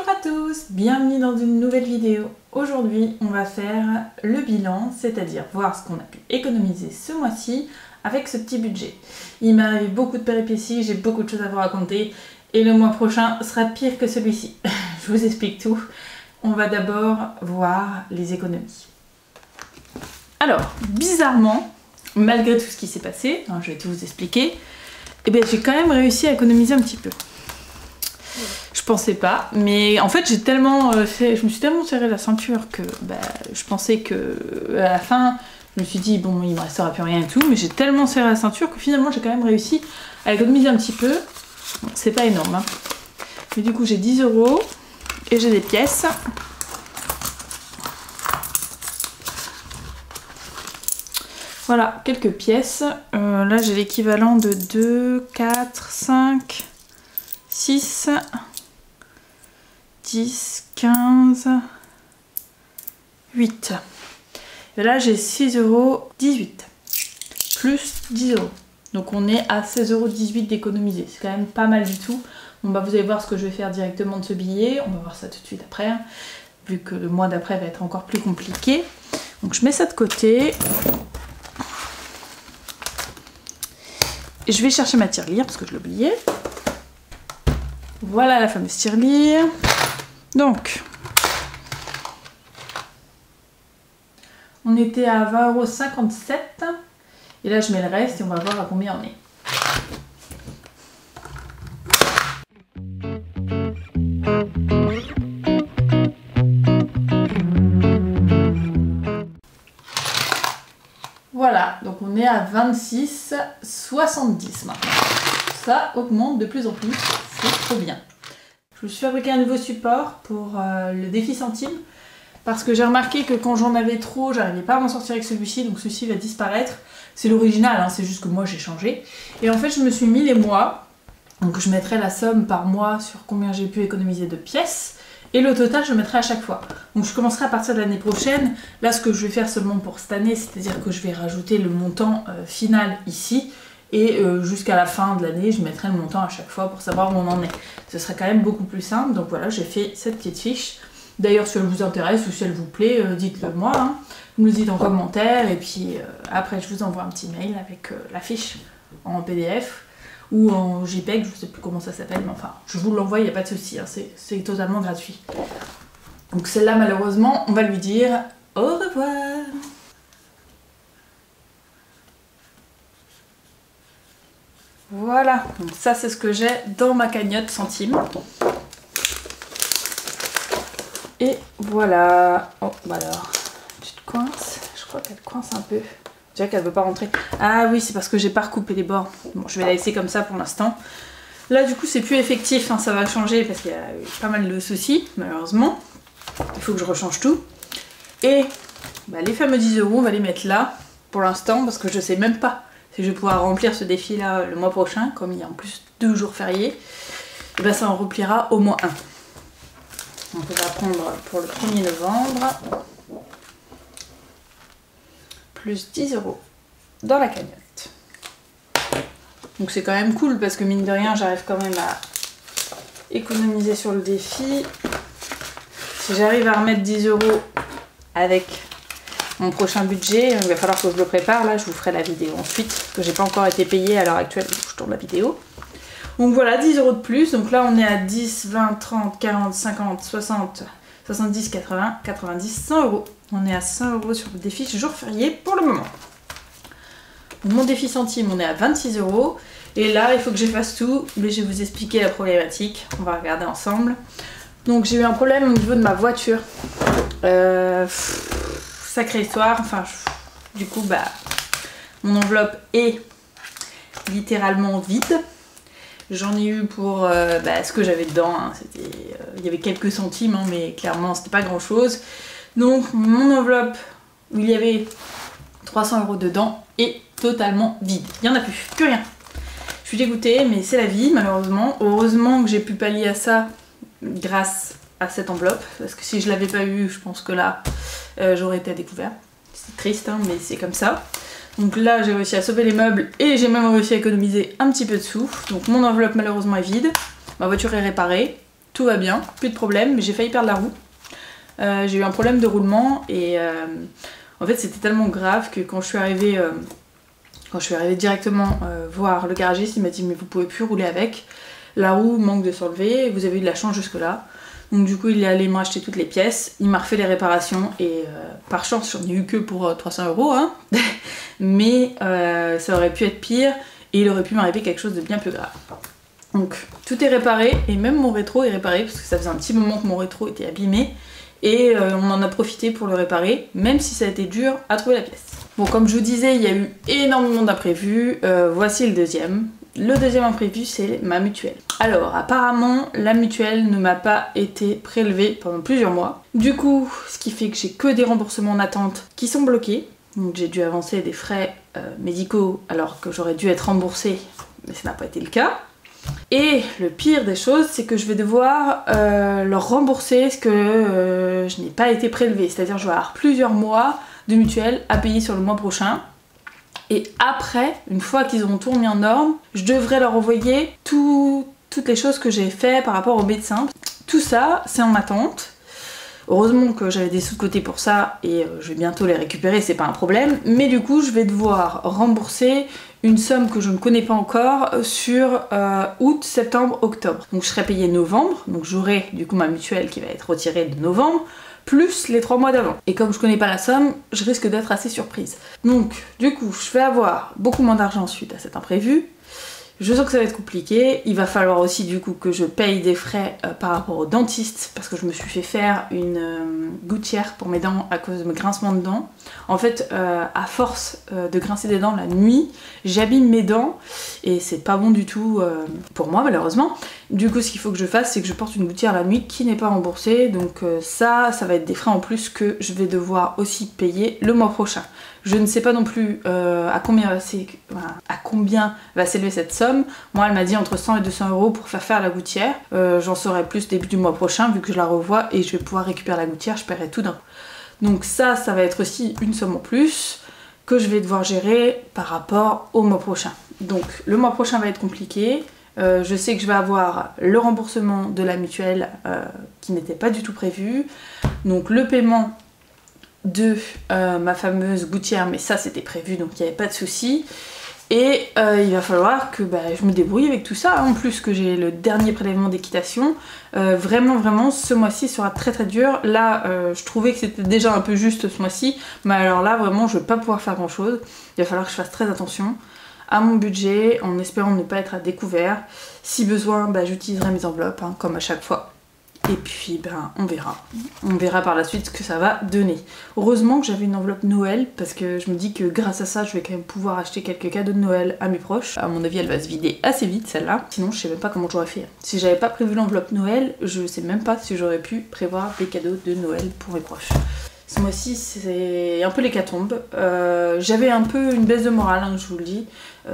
Bonjour à tous, bienvenue dans une nouvelle vidéo. Aujourd'hui, on va faire le bilan, c'est-à-dire voir ce qu'on a pu économiser ce mois-ci avec ce petit budget. Il m'est arrivé beaucoup de péripéties, j'ai beaucoup de choses à vous raconter et le mois prochain sera pire que celui-ci. Je vous explique tout. On va d'abord voir les économies. Alors, bizarrement, malgré tout ce qui s'est passé, je vais tout vous expliquer, eh bien, j'ai quand même réussi à économiser un petit peu. Je pensais pas, mais en fait j'ai tellement je me suis tellement serré la ceinture que je pensais que à la fin je me suis dit bon il me restera plus rien et tout, mais j'ai tellement serré la ceinture que finalement j'ai quand même réussi à économiser un petit peu. Bon, c'est pas énorme, hein. Mais du coup j'ai 10 € et j'ai des pièces. Voilà, quelques pièces. Là j'ai l'équivalent de 2, 4, 5, 6, 10, 15, 8. Et là j'ai 6,18 € plus 10 €. Donc on est à 16,18 € d'économiser. C'est quand même pas mal du tout. Bon bah vous allez voir ce que je vais faire directement de ce billet. On va voir ça tout de suite après, hein, vu que le mois d'après va être encore plus compliqué. Donc je mets ça de côté. Et je vais chercher ma tirelire parce que je l'oubliais. Voilà la fameuse tirelire. Donc, on était à 20,57 €. Et là, je mets le reste et on va voir à combien on est. Voilà, donc on est à 26,70 € maintenant. Ça augmente de plus en plus, c'est trop bien. Je me suis fabriqué un nouveau support pour le défi centime parce que j'ai remarqué que quand j'en avais trop, j'arrivais pas à m'en sortir avec celui-ci, donc celui-ci va disparaître. C'est l'original, hein, c'est juste que moi j'ai changé. Et en fait, je me suis mis les mois, donc je mettrai la somme par mois sur combien j'ai pu économiser de pièces. Et le total, je mettrai à chaque fois. Donc je commencerai à partir de l'année prochaine. Là, ce que je vais faire seulement pour cette année, c'est-à-dire que je vais rajouter le montant final ici. Et jusqu'à la fin de l'année, je mettrai le montant à chaque fois pour savoir où on en est. Ce serait quand même beaucoup plus simple. Donc voilà, j'ai fait cette petite fiche. D'ailleurs, si elle vous intéresse ou si elle vous plaît, dites-le moi. Hein. Vous me le dites en commentaire. Et puis après, je vous envoie un petit mail avec la fiche en PDF. Ou en JPEG, je ne sais plus comment ça s'appelle, mais enfin, je vous l'envoie, il n'y a pas de souci, hein, c'est totalement gratuit. Donc celle-là, malheureusement, on va lui dire au revoir. Voilà, donc ça c'est ce que j'ai dans ma cagnotte centime. Et voilà. Oh, bah alors, tu te coinces, je crois qu'elle coince un peu. Qu'elle veut pas rentrer. Ah oui, c'est parce que j'ai pas recoupé les bords. Bon, je vais la laisser comme ça pour l'instant. Là, du coup, c'est plus effectif, hein, ça va changer parce qu'il y a eu pas mal de soucis, malheureusement. Il faut que je rechange tout. Et les fameux 10 €, on va les mettre là pour l'instant parce que je sais même pas si je vais pouvoir remplir ce défi-là le mois prochain, comme il y a en plus 2 jours fériés. Et ben ça en remplira au moins un. Donc on va prendre pour le 1er novembre. Plus 10 € dans la cagnotte. Donc c'est quand même cool parce que mine de rien j'arrive quand même à économiser sur le défi. Si j'arrive à remettre 10 € avec mon prochain budget, il va falloir que je le prépare. Là je vous ferai la vidéo ensuite parce que j'ai pas encore été payée à l'heure actuelle où je tourne la vidéo. Donc voilà, 10 € de plus. Donc là on est à 10, 20, 30, 40, 50, 60, 70, 80, 90, 100 €. On est à 100 € sur le défi jour férié pour le moment. Mon défi centime, on est à 26 €. Et là, il faut que j'efface tout, mais je vais vous expliquer la problématique. On va regarder ensemble. Donc j'ai eu un problème au niveau de ma voiture. Sacrée histoire. Enfin, du coup, mon enveloppe est littéralement vide. J'en ai eu pour ce que j'avais dedans. Hein. Il y avait quelques centimes, hein, mais clairement, c'était pas grand-chose. Donc mon enveloppe où il y avait 300 € dedans est totalement vide. Il n'y en a plus rien. Je suis dégoûtée, mais c'est la vie malheureusement. Heureusement que j'ai pu pallier à ça grâce à cette enveloppe. Parce que si je l'avais pas eu, je pense que là, j'aurais été à découvert. C'est triste, hein, mais c'est comme ça. Donc là, j'ai réussi à sauver les meubles et j'ai même réussi à économiser un petit peu de sous. Donc mon enveloppe malheureusement est vide. Ma voiture est réparée. tout va bien, plus de problème, mais j'ai failli perdre la roue. J'ai eu un problème de roulement et en fait c'était tellement grave que quand je suis arrivée directement voir le garagiste, il m'a dit mais vous pouvez plus rouler avec, la roue manque de s'enlever, vous avez eu de la chance jusque là. Donc du coup il est allé m'acheter toutes les pièces, il m'a refait les réparations et par chance j'en ai eu que pour 300 € hein. Mais ça aurait pu être pire et il aurait pu m'arriver quelque chose de bien plus grave. Donc tout est réparé et même mon rétro est réparé parce que ça faisait un petit moment que mon rétro était abîmé et on en a profité pour le réparer même si ça a été dur à trouver la pièce. Bon comme je vous disais il y a eu énormément d'imprévus, voici le deuxième. Le deuxième imprévu c'est ma mutuelle. Alors apparemment la mutuelle ne m'a pas été prélevée pendant plusieurs mois. Du coup ce qui fait que j'ai que des remboursements en attente qui sont bloqués. Donc j'ai dû avancer des frais médicaux alors que j'aurais dû être remboursée mais ça n'a pas été le cas. Et le pire des choses c'est que je vais devoir leur rembourser ce que je n'ai pas été prélevée. C'est-à-dire que je vais avoir plusieurs mois de mutuelle à payer sur le mois prochain. Et après, une fois qu'ils auront tout remis en norme, je devrais leur envoyer toutes les choses que j'ai fait par rapport au médecin. Tout ça, c'est en attente. Heureusement que j'avais des sous de côté pour ça et je vais bientôt les récupérer, c'est pas un problème. Mais du coup, je vais devoir rembourser une somme que je ne connais pas encore sur août, septembre, octobre. Donc je serai payée novembre, donc j'aurai du coup ma mutuelle qui va être retirée de novembre, plus les 3 mois d'avant. Et comme je connais pas la somme, je risque d'être assez surprise. Donc du coup, je vais avoir beaucoup moins d'argent suite à cet imprévu. Je sens que ça va être compliqué. Il va falloir aussi du coup que je paye des frais par rapport au dentiste parce que je me suis fait faire une gouttière pour mes dents à cause de mes grincements de dents. En fait, à force de grincer des dents la nuit, j'abîme mes dents et c'est pas bon du tout pour moi malheureusement. Du coup, ce qu'il faut que je fasse, c'est que je porte une gouttière la nuit qui n'est pas remboursée. Donc ça va être des frais en plus que je vais devoir aussi payer le mois prochain. Je ne sais pas non plus à combien va s'élever cette somme. Moi, elle m'a dit entre 100 et 200 € pour faire la gouttière. J'en saurai plus début du mois prochain vu que je la revois et je vais pouvoir récupérer la gouttière, je paierai tout d'un coup. Donc ça va être aussi une somme en plus que je vais devoir gérer par rapport au mois prochain. Donc le mois prochain va être compliqué. Je sais que je vais avoir le remboursement de la mutuelle qui n'était pas du tout prévu. Donc le paiement de ma fameuse gouttière, mais ça c'était prévu donc il n'y avait pas de souci. Et il va falloir que je me débrouille avec tout ça, en plus que j'ai le dernier prélèvement d'équitation. Vraiment ce mois-ci sera très très dur. Là je trouvais que c'était déjà un peu juste ce mois-ci, mais alors là vraiment je vais pas pouvoir faire grand chose. Il va falloir que je fasse très attention à mon budget en espérant ne pas être à découvert. Si besoin j'utiliserai mes enveloppes hein, comme à chaque fois. Et puis on verra. On verra par la suite ce que ça va donner. Heureusement que j'avais une enveloppe Noël parce que je me dis que grâce à ça je vais quand même pouvoir acheter quelques cadeaux de Noël à mes proches. À mon avis elle va se vider assez vite celle-là. Sinon je sais même pas comment j'aurais fait. Si j'avais pas prévu l'enveloppe Noël, je sais même pas si j'aurais pu prévoir des cadeaux de Noël pour mes proches. Ce mois-ci c'est un peu l'hécatombe. J'avais un peu une baisse de morale, hein, je vous le dis.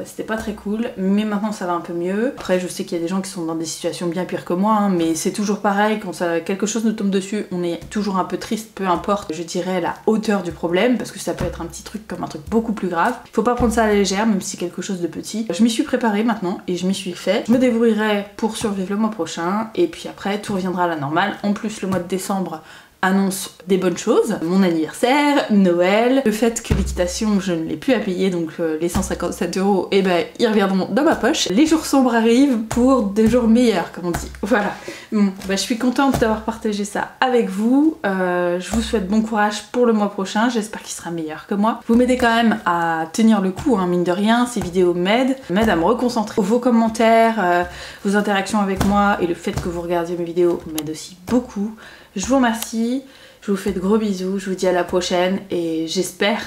C'était pas très cool, mais maintenant ça va un peu mieux. Après je sais qu'il y a des gens qui sont dans des situations bien pires que moi, hein, mais c'est toujours pareil, quand quelque chose nous tombe dessus, on est toujours un peu triste, peu importe, je dirais, la hauteur du problème, parce que ça peut être un petit truc comme un truc beaucoup plus grave. Faut pas prendre ça à la légère, même si c'est quelque chose de petit. Je m'y suis préparée maintenant, et je m'y suis fait. Je me débrouillerai pour survivre le mois prochain, et puis après tout reviendra à la normale. En plus le mois de décembre annonce des bonnes choses, mon anniversaire, Noël, le fait que l'équitation je ne l'ai plus à payer, donc les 157 € ils reviendront dans ma poche. Les jours sombres arrivent pour des jours meilleurs comme on dit, voilà. Bon, je suis contente d'avoir partagé ça avec vous, je vous souhaite bon courage pour le mois prochain, j'espère qu'il sera meilleur que moi. Vous m'aidez quand même à tenir le coup, hein, mine de rien, ces vidéos m'aident à me reconcentrer. Vos commentaires, vos interactions avec moi et le fait que vous regardiez mes vidéos m'aident aussi beaucoup. Je vous remercie, je vous fais de gros bisous, je vous dis à la prochaine et j'espère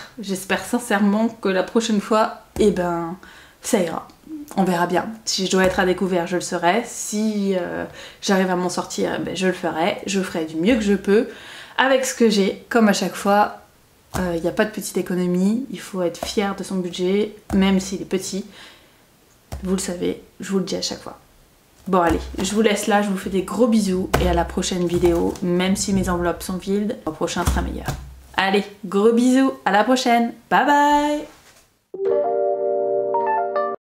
sincèrement que la prochaine fois, ça ira. On verra bien. Si je dois être à découvert, je le serai. Si j'arrive à m'en sortir, je le ferai. Je ferai du mieux que je peux avec ce que j'ai. Comme à chaque fois, il n'y a pas de petite économie. Il faut être fier de son budget, même s'il est petit. Vous le savez, je vous le dis à chaque fois. Bon allez, je vous laisse là, je vous fais des gros bisous et à la prochaine vidéo, même si mes enveloppes sont vides, le prochain sera meilleur. Allez, gros bisous, à la prochaine, bye bye!